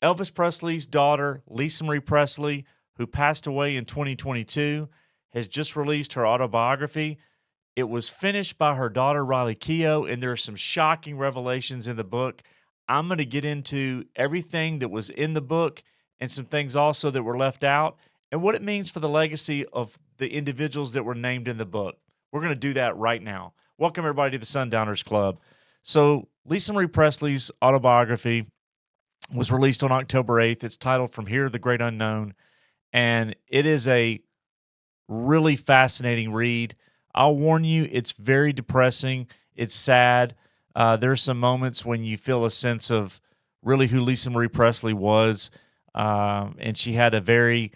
Elvis Presley's daughter, Lisa Marie Presley, who passed away in 2022, has just released her autobiography. It was finished by her daughter, Riley Keough, and there are some shocking revelations in the book. I'm going to get into everything that was in the book and some things also that were left out and what it means for the legacy of the individuals that were named in the book. We're going to do that right now. Welcome, everybody, to the Sundowners Club. So, Lisa Marie Presley's autobiography was released on October 8th. It's titled From Here to the Great Unknown, and it is a really fascinating read. I'll warn you, it's very depressing. It's sad. There's some moments when you feel a sense of really who Lisa Marie Presley was, and she had a very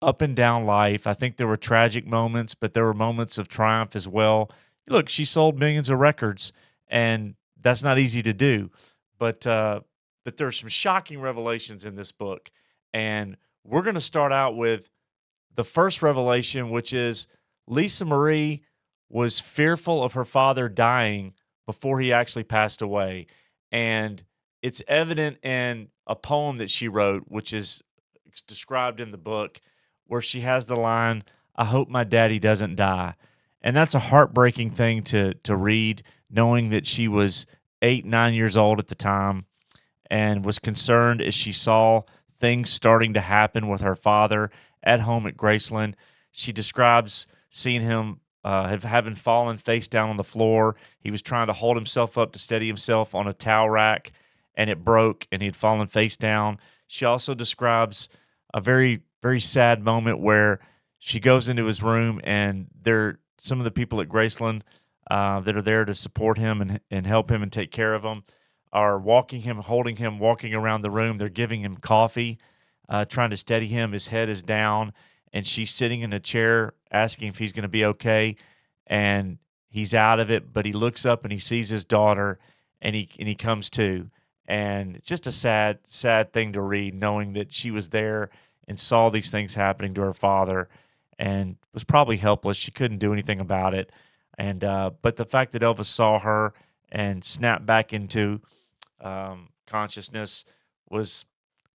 up and down life. I think there were tragic moments, but there were moments of triumph as well. Look, she sold millions of records, and that's not easy to do. But there are some shocking revelations in this book, and we're going to start out with the first revelation, which is Lisa Marie was fearful of her father dying before he actually passed away. And it's evident in a poem that she wrote, which is described in the book, where she has the line, "I hope my daddy doesn't die." And that's a heartbreaking thing to read, knowing that she was 8, 9 years old at the time and was concerned as she saw things starting to happen with her father at home at Graceland. She describes seeing him having fallen face down on the floor. He was trying to hold himself up to steady himself on a towel rack, and it broke, and he had fallen face down. She also describes a very, very sad moment where she goes into his room, and some of the people at Graceland that are there to support him and help him and take care of him are walking him, holding him, walking around the room. They're giving him coffee, trying to steady him. His head is down, and she's sitting in a chair asking if he's going to be okay, and he's out of it, but he looks up and he sees his daughter, and he comes to. And it's just a sad, sad thing to read, knowing that she was there and saw these things happening to her father and was probably helpless. She couldn't do anything about it. And but the fact that Elvis saw her and snapped back into consciousness was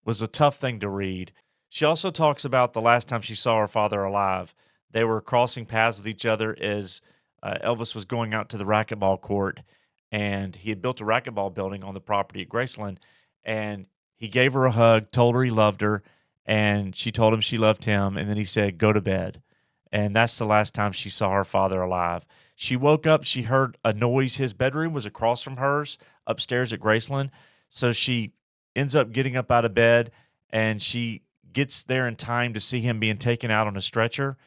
a tough thing to read. She also talks about the last time she saw her father alive. They were crossing paths with each other as Elvis was going out to the racquetball court, and he had built a racquetball building on the property at Graceland, and he gave her a hug, told her he loved her, and she told him she loved him, and then he said, "Go to bed." And that's the last time she saw her father alive. She woke up, she heard a noise. His bedroom was across from hers upstairs at Graceland. So she ends up getting up out of bed, and she gets there in time to see him being taken out on a stretcher.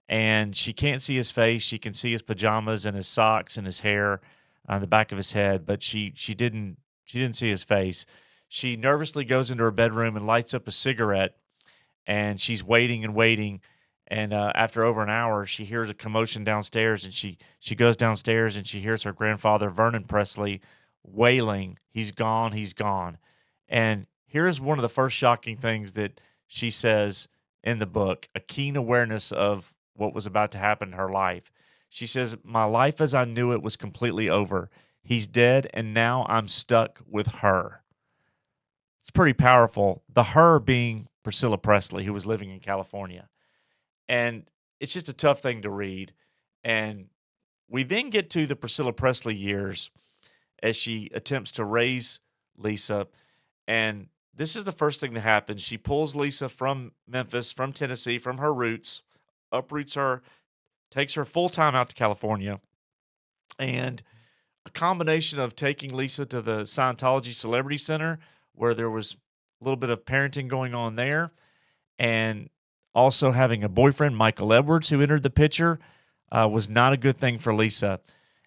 And she can't see his face. She can see his pajamas and his socks and his hair on the back of his head, but she didn't see his face. She nervously goes into her bedroom and lights up a cigarette, and she's waiting and waiting. And after over an hour, she hears a commotion downstairs, and she goes downstairs, and she hears her grandfather, Vernon Presley, wailing, "He's gone, he's gone." And here's one of the first shocking things that she says in the book, a keen awareness of what was about to happen in her life. She says, "My life as I knew it was completely over. He's dead, and now I'm stuck with her." It's pretty powerful. The her being Priscilla Presley, who was living in California. And it's just a tough thing to read. And we then get to the Priscilla Presley years as she attempts to raise Lisa. And this is the first thing that happens. She pulls Lisa from Memphis, from Tennessee, from her roots, uproots her, takes her full time out to California. And a combination of taking Lisa to the Scientology Celebrity Center, where there was a little bit of parenting going on there, and also having a boyfriend, Michael Edwards, who entered the picture, was not a good thing for Lisa.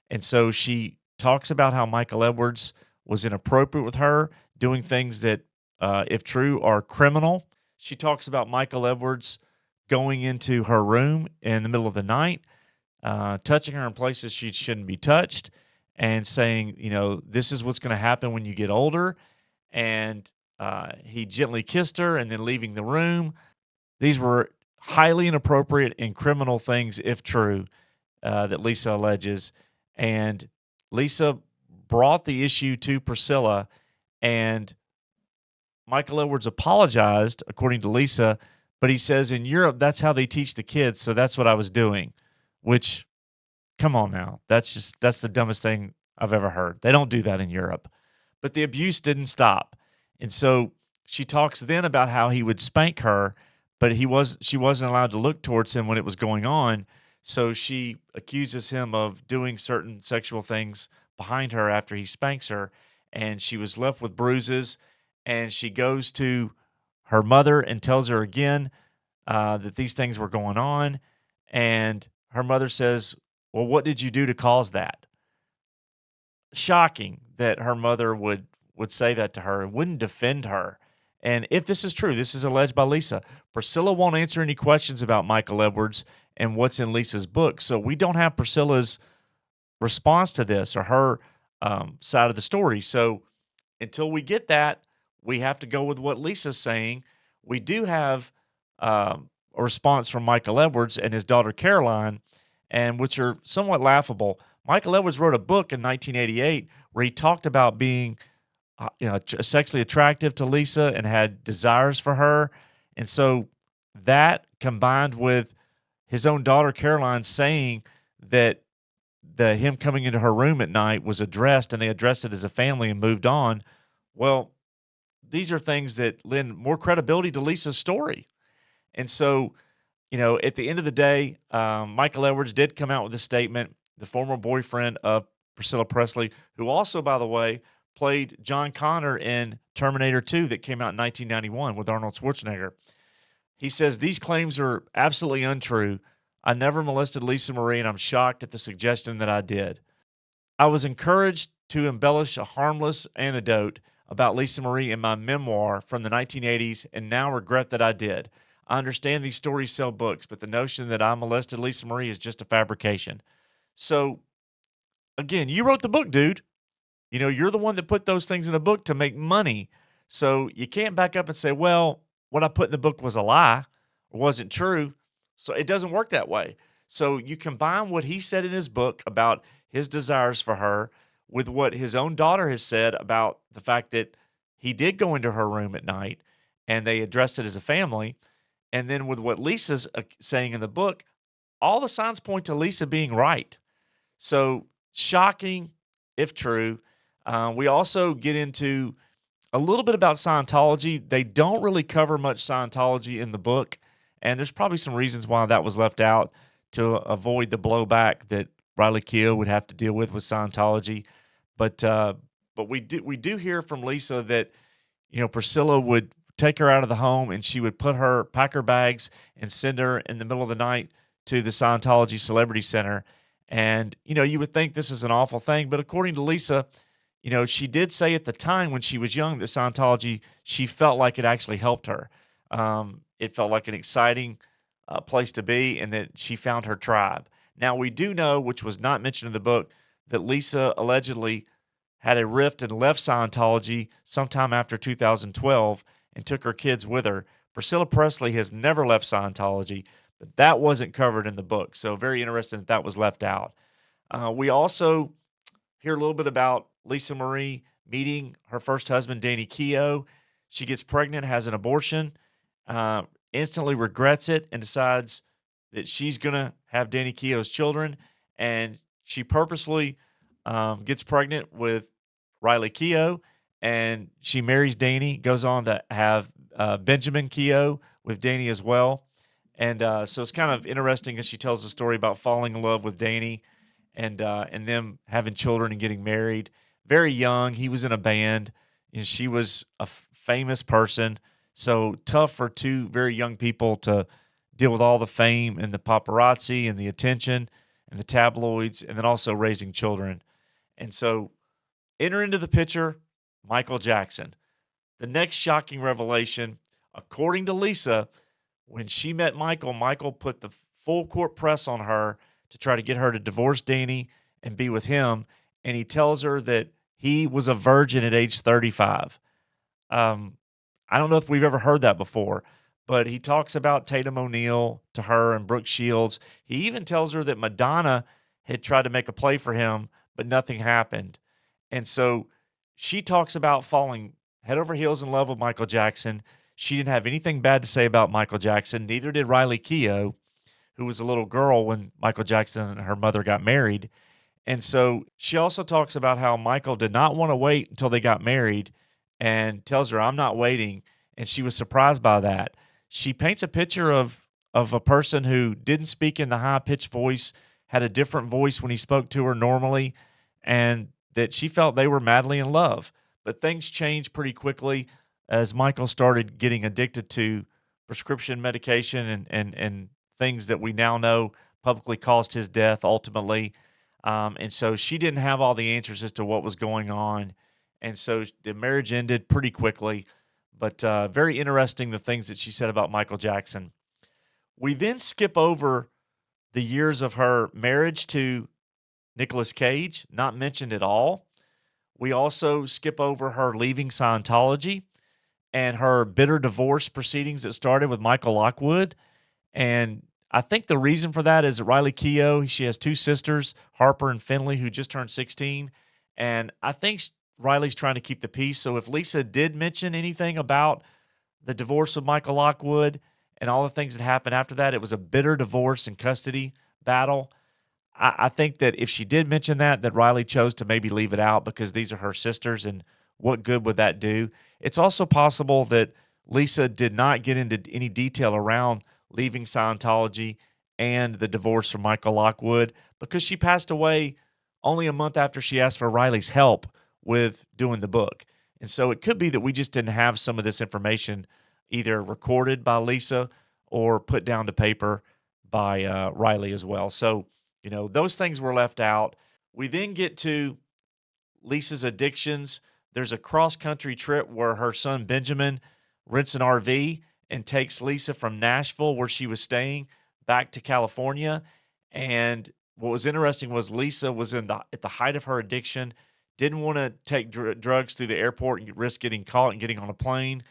And so she talks about how Michael Edwards was inappropriate with her, doing things that, if true, are criminal. She talks about Michael Edwards going into her room in the middle of the night, touching her in places she shouldn't be touched, and saying, this is what's going to happen when you get older. And he gently kissed her and then leaving the room. These were highly inappropriate and criminal things, if true, that Lisa alleges. And Lisa brought the issue to Priscilla, and Michael Edwards apologized, according to Lisa, but he says in Europe, that's how they teach the kids. So that's what I was doing, which, come on now. That's the dumbest thing I've ever heard. They don't do that in Europe. But the abuse didn't stop. And so she talks then about how he would spank her, but she wasn't allowed to look towards him when it was going on. So she accuses him of doing certain sexual things behind her after he spanks her, and she was left with bruises. And she goes to her mother and tells her again that these things were going on. And her mother says, "Well, what did you do to cause that?" Shocking that her mother would say that to her and wouldn't defend her. And if this is true, this is alleged by Lisa. Priscilla won't answer any questions about Michael Edwards and what's in Lisa's book. So we don't have Priscilla's response to this or her side of the story. So until we get that, we have to go with what Lisa's saying. We do have a response from Michael Edwards and his daughter Caroline, and which are somewhat laughable. Michael Edwards wrote a book in 1988 where he talked about being sexually attractive to Lisa and had desires for her. And so that combined with his own daughter Caroline saying that him coming into her room at night was addressed, and they addressed it as a family and moved on. Well, these are things that lend more credibility to Lisa's story. And so, at the end of the day, Michael Edwards did come out with a statement, the former boyfriend of Priscilla Presley, who also, by the way, played John Connor in Terminator 2 that came out in 1991 with Arnold Schwarzenegger. He says, "These claims are absolutely untrue. I never molested Lisa Marie, and I'm shocked at the suggestion that I did. I was encouraged to embellish a harmless anecdote about Lisa Marie in my memoir from the 1980s and now regret that I did. I understand these stories sell books, but the notion that I molested Lisa Marie is just a fabrication." So, again, you wrote the book, dude. You're the one that put those things in the book to make money. So you can't back up and say, well, what I put in the book was a lie or wasn't true. So it doesn't work that way. So you combine what he said in his book about his desires for her with what his own daughter has said about the fact that he did go into her room at night and they addressed it as a family. And then with what Lisa's saying in the book, all the signs point to Lisa being right. So shocking, if true. We also get into a little bit about Scientology. They don't really cover much Scientology in the book, and there's probably some reasons why that was left out to avoid the blowback that Riley Keough would have to deal with Scientology. But we do hear from Lisa that Priscilla would take her out of the home and she would pack her bags and send her in the middle of the night to the Scientology Celebrity Center. And you would think this is an awful thing, but according to Lisa, she did say at the time when she was young that Scientology, she felt like it actually helped her. It felt like an exciting place to be and that she found her tribe. Now, we do know, which was not mentioned in the book, that Lisa allegedly had a rift and left Scientology sometime after 2012 and took her kids with her. Priscilla Presley has never left Scientology, but that wasn't covered in the book. So very interesting that was left out. We also hear a little bit about Lisa Marie meeting her first husband, Danny Keough. She gets pregnant, has an abortion, instantly regrets it, and decides that she's going to have Danny Keough's children. And she purposefully gets pregnant with Riley Keough, and she marries Danny, goes on to have Benjamin Keough with Danny as well. And so it's kind of interesting as she tells the story about falling in love with Danny and them having children and getting married. Very young. He was in a band, and she was a famous person. So tough for two very young people to deal with all the fame and the paparazzi and the attention and the tabloids, and then also raising children. And so enter into the picture Michael Jackson. The next shocking revelation, according to Lisa, when she met Michael, Michael put the full court press on her to try to get her to divorce Danny and be with him. And he tells her that he was a virgin at age 35. I don't know if we've ever heard that before, but he talks about Tatum O'Neal to her and Brooke Shields. He even tells her that Madonna had tried to make a play for him, but nothing happened. And so she talks about falling head over heels in love with Michael Jackson. She didn't have anything bad to say about Michael Jackson. Neither did Riley Keough, who was a little girl when Michael Jackson and her mother got married. And so she also talks about how Michael did not want to wait until they got married and tells her, I'm not waiting. And she was surprised by that. She paints a picture of a person who didn't speak in the high pitched voice, had a different voice when he spoke to her normally, and that she felt they were madly in love. But things changed pretty quickly as Michael started getting addicted to prescription medication and things that we now know publicly caused his death ultimately. And so she didn't have all the answers as to what was going on. And so the marriage ended pretty quickly. But very interesting the things that she said about Michael Jackson. We then skip over the years of her marriage to Nicolas Cage, not mentioned at all. We also skip over her leaving Scientology and her bitter divorce proceedings that started with Michael Lockwood. And I think the reason for that is that Riley Keough, she has two sisters, Harper and Finley, who just turned 16. And I think Riley's trying to keep the peace. So if Lisa did mention anything about the divorce of Michael Lockwood and all the things that happened after that, it was a bitter divorce and custody battle. I think that if she did mention that Riley chose to maybe leave it out because these are her sisters, and what good would that do? It's also possible that Lisa did not get into any detail around leaving Scientology and the divorce from Michael Lockwood because she passed away only a month after she asked for Riley's help with doing the book. And so it could be that we just didn't have some of this information either recorded by Lisa or put down to paper by Riley as well. So, those things were left out. We then get to Lisa's addictions. There's a cross-country trip where her son Benjamin rents an RV and takes Lisa from Nashville, where she was staying, back to California. And what was interesting was Lisa was at the height of her addiction, didn't want to take drugs through the airport and risk getting caught and getting on a plane,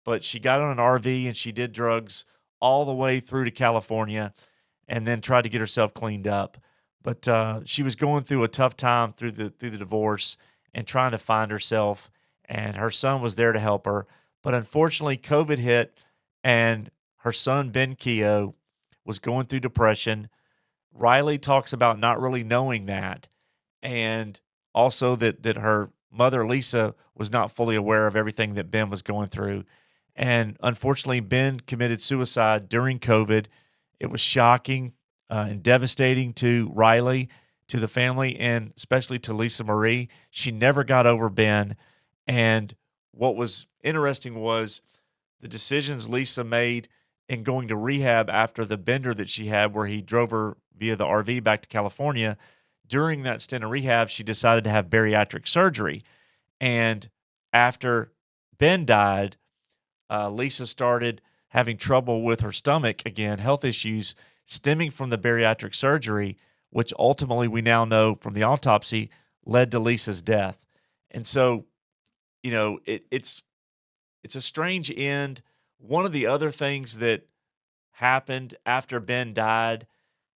but she got on an RV and she did drugs all the way through to California and then tried to get herself cleaned up. But she was going through a tough time through the divorce and trying to find herself, and her son was there to help her. But unfortunately, COVID hit, and her son, Ben Keough, was going through depression. Riley talks about not really knowing that, and also that her mother, Lisa, was not fully aware of everything that Ben was going through. And unfortunately, Ben committed suicide during COVID. It was shocking and devastating to Riley, to the family, and especially to Lisa Marie. She never got over Ben. And what was interesting was the decisions Lisa made in going to rehab after the bender that she had, where he drove her via the RV back to California. During that stint of rehab, she decided to have bariatric surgery. And after Ben died, Lisa started having trouble with her stomach again, health issues stemming from the bariatric surgery, which ultimately we now know from the autopsy led to Lisa's death. And so, it's a strange end. One of the other things that happened after Ben died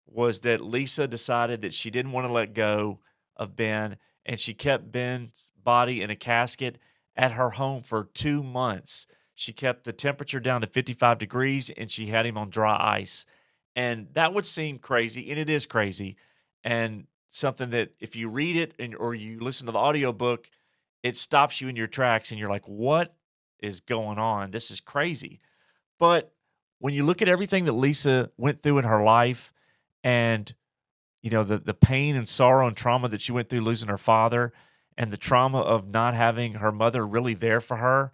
was that Lisa decided that she didn't want to let go of Ben, and she kept Ben's body in a casket at her home for 2 months. She kept the temperature down to 55 degrees, and she had him on dry ice. And that would seem crazy, and it is crazy, and something that if you read it or you listen to the audiobook, it stops you in your tracks, and you're like, what is going on? This is crazy. But when you look at everything that Lisa went through in her life and, the pain and sorrow and trauma that she went through losing her father and the trauma of not having her mother really there for her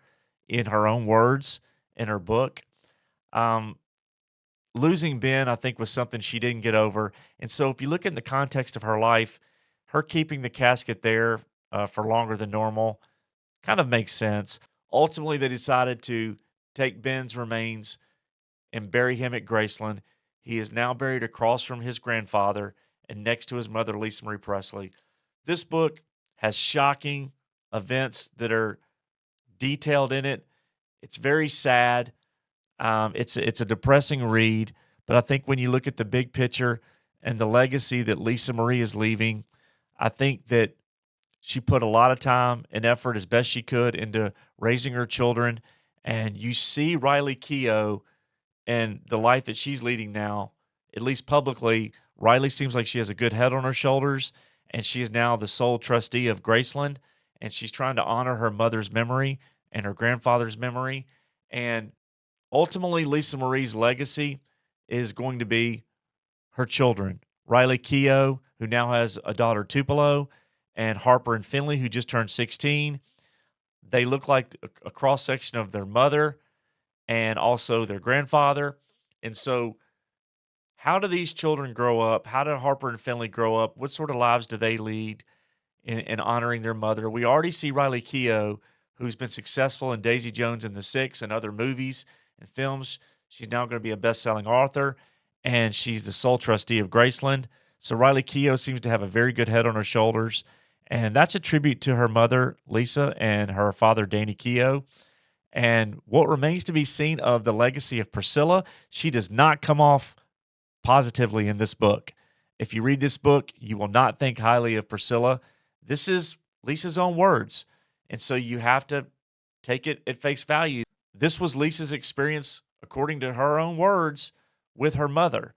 in her own words in her book, losing Ben, I think, was something she didn't get over. And so if you look in the context of her life, her keeping the casket there for longer than normal kind of makes sense. Ultimately, they decided to take Ben's remains and bury him at Graceland. He is now buried across from his grandfather and next to his mother, Lisa Marie Presley. This book has shocking events that are detailed in it. It's very sad. It's a depressing read, but I think when you look at the big picture and the legacy that Lisa Marie is leaving, I think that she put a lot of time and effort as best she could into raising her children. And you see Riley Keough and the life that she's leading now, at least publicly. Riley seems like she has a good head on her shoulders, and she is now the sole trustee of Graceland, and she's trying to honor her mother's memory and her grandfather's memory. And ultimately, Lisa Marie's legacy is going to be her children. Riley Keough, who now has a daughter, Tupelo, and Harper and Finley, who just turned 16. They look like a cross section of their mother and also their grandfather. And so, how do these children grow up? How did Harper and Finley grow up? What sort of lives do they lead in honoring their mother? We already see Riley Keough, who's been successful in Daisy Jones and the Six and other movies and films. She's now going to be a best-selling author, and she's the sole trustee of Graceland. So Riley Keough seems to have a very good head on her shoulders, and that's a tribute to her mother, Lisa, and her father, Danny Keough. And what remains to be seen of the legacy of Priscilla, she does not come off positively in this book. If you read this book, you will not think highly of Priscilla. This is Lisa's own words, and so you have to take it at face value. This was Lisa's experience, according to her own words, with her mother.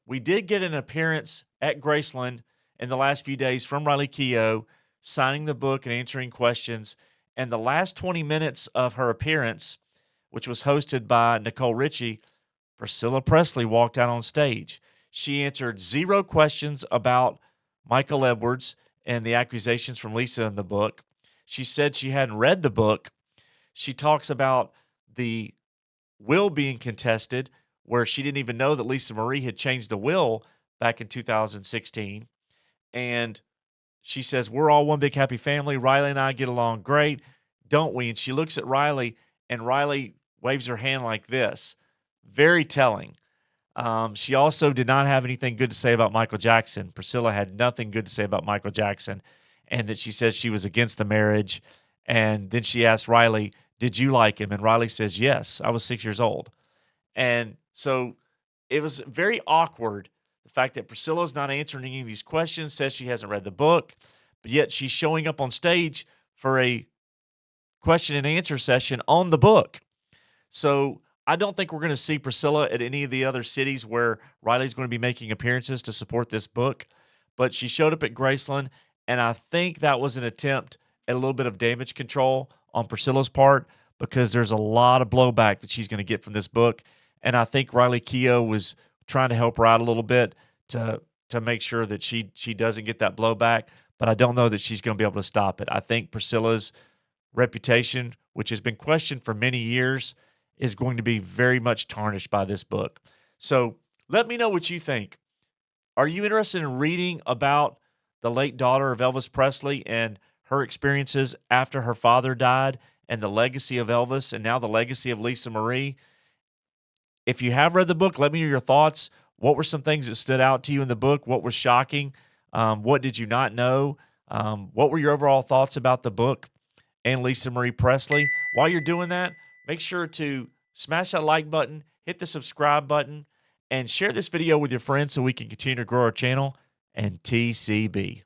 We did get an appearance at Graceland in the last few days from Riley Keough, signing the book and answering questions. And the last 20 minutes of her appearance, which was hosted by Nicole Richie, Priscilla Presley walked out on stage. She answered 0 questions about Michael Edwards and the accusations from Lisa in the book. She said she hadn't read the book. She talks about the will being contested, where she didn't even know that Lisa Marie had changed the will back in 2016. And she says, we're all one big happy family. Riley and I get along great, don't we? And she looks at Riley, and Riley waves her hand like this. Very telling. She also did not have anything good to say about Michael Jackson. Priscilla had nothing good to say about Michael Jackson, and that she says she was against the marriage. And then she asked Riley, did you like him? And Riley says, yes, I was 6 years old. And so it was very awkward, the fact that Priscilla's not answering any of these questions, says she hasn't read the book, but yet she's showing up on stage for a question and answer session on the book. So I don't think we're going to see Priscilla at any of the other cities where Riley's going to be making appearances to support this book, but she showed up at Graceland, and I think that was an attempt at a little bit of damage control on Priscilla's part, because there's a lot of blowback that she's going to get from this book. And I think Riley Keough was trying to help her out a little bit to make sure that she doesn't get that blowback. But I don't know that she's going to be able to stop it. I think Priscilla's reputation, which has been questioned for many years, is going to be very much tarnished by this book. So let me know what you think. Are you interested in reading about the late daughter of Elvis Presley and her experiences after her father died, and the legacy of Elvis, and now the legacy of Lisa Marie? If you have read the book, let me know your thoughts. What were some things that stood out to you in the book? What was shocking? What did you not know? What were your overall thoughts about the book and Lisa Marie Presley? While you're doing that, make sure to smash that like button, hit the subscribe button, and share this video with your friends so we can continue to grow our channel. And TCB.